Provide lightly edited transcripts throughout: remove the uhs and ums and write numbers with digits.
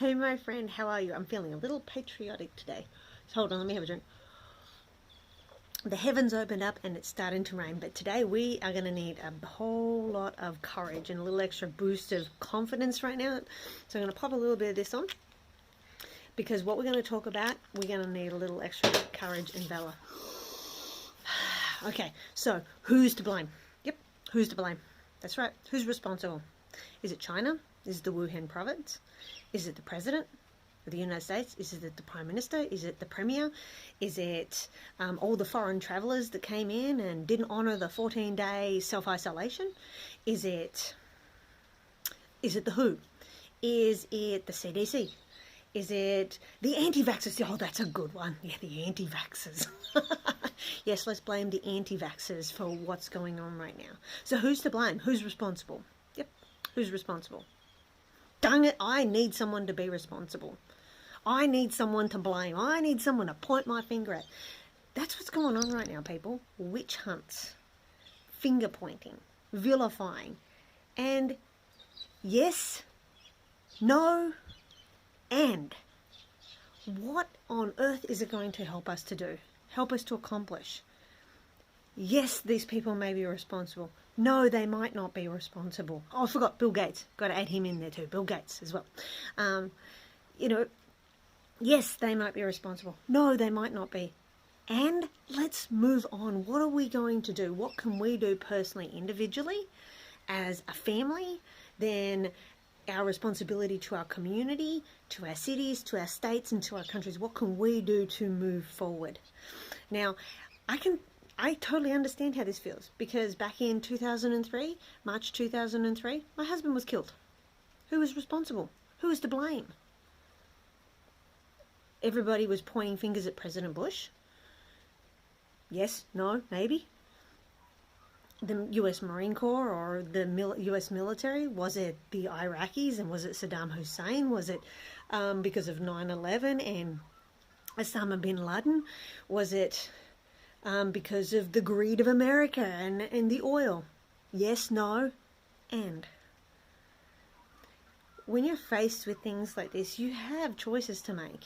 Hey, my friend, how are you? I'm feeling a little patriotic today. So hold on, let me have a drink. The heavens opened up and it's starting to rain, but today we are going to need a whole lot of courage and a little extra boost of confidence right now. So I'm going to pop a little bit of this on, because what we're going to talk about, we're going to need a little extra courage and valor. Okay, so who's to blame? Yep, who's to blame? That's right, who's responsible? Is it China? Is it the Wuhan province? Is it the president of the United States? Is it the Prime Minister? Is it the Premier? Is it all the foreign travellers that came in and didn't honour the 14-day self-isolation? Is it the WHO? Is it the CDC? Is it the anti-vaxxers? Oh, that's a good one. Yeah, the anti-vaxxers. Yes, let's blame the anti-vaxxers for what's going on right now. So who's to blame? Who's responsible? Yep, who's responsible? Dang it, I need someone to be responsible. I need someone to blame. I need someone to point my finger at. That's what's going on right now, people. Witch hunts, finger pointing, vilifying, and yes, no, and what on earth is it going to help us to do? Help us to accomplish? Yes, these people may be responsible. No, they might not be responsible. Oh, I forgot Bill Gates. Got to add him in there too. Bill Gates as well. Yes, they might be responsible. No, they might not be. And let's move on. What are we going to do? What can we do personally, individually, as a family? Then our responsibility to our community, to our cities, to our states, and to our countries. What can we do to move forward? Now, I totally understand how this feels, because back in 2003, March 2003, my husband was killed. Who was responsible? Who was to blame? Everybody was pointing fingers at President Bush. Yes, no, maybe. The US Marine Corps or the US military? Was it the Iraqis, and was it Saddam Hussein? Was it because of 9/11 and Osama bin Laden? Was it because of the greed of America and the oil? Yes, no, and when you're faced with things like this, you have choices to make.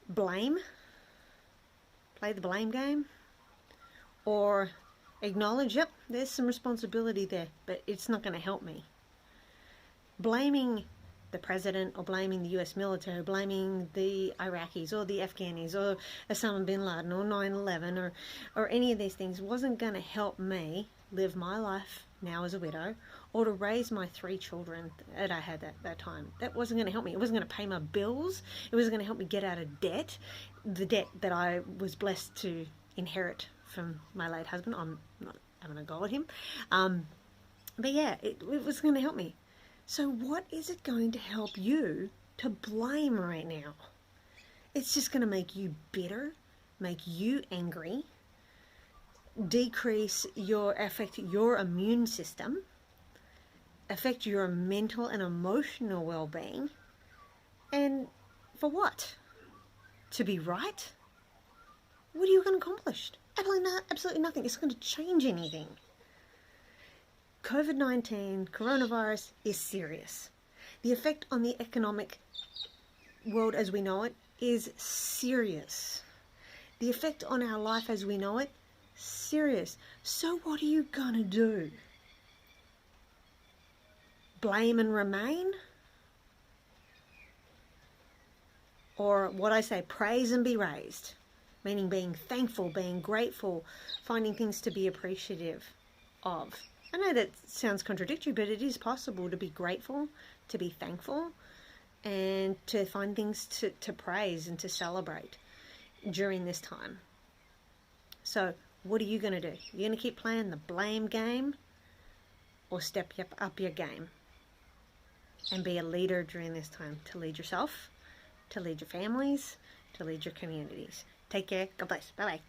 Blame, play the blame game, or acknowledge, yep, there's some responsibility there, but it's not going to help me. Blaming the president, or blaming the US military, or blaming the Iraqis or the Afghanis or Osama bin Laden or 9/11 or any of these things wasn't going to help me live my life now as a widow, or to raise my 3 children that I had that time. That wasn't going to help me. It wasn't going to pay my bills. It wasn't going to help me get out of debt, the debt that I was blessed to inherit from my late husband. I'm not having a go at him. But yeah, it was going to help me. So what is it going to help you to blame right now? It's just going to make you bitter, make you angry, affect your immune system, affect your mental and emotional well-being. And for what? To be right? What are you going to accomplish? Absolutely nothing. It's going to change anything. COVID-19, coronavirus, is serious. The effect on the economic world as we know it is serious. The effect on our life as we know it, serious. So what are you going to do? Blame and remain? Or what I say, praise and be raised? Meaning being thankful, being grateful, finding things to be appreciative of. I know that sounds contradictory, but it is possible to be grateful, to be thankful, and to find things to praise and to celebrate during this time. So what are you going to do? You're going to keep playing the blame game, or step up your game and be a leader during this time, to lead yourself, to lead your families, to lead your communities. Take care. God bless. Bye-bye.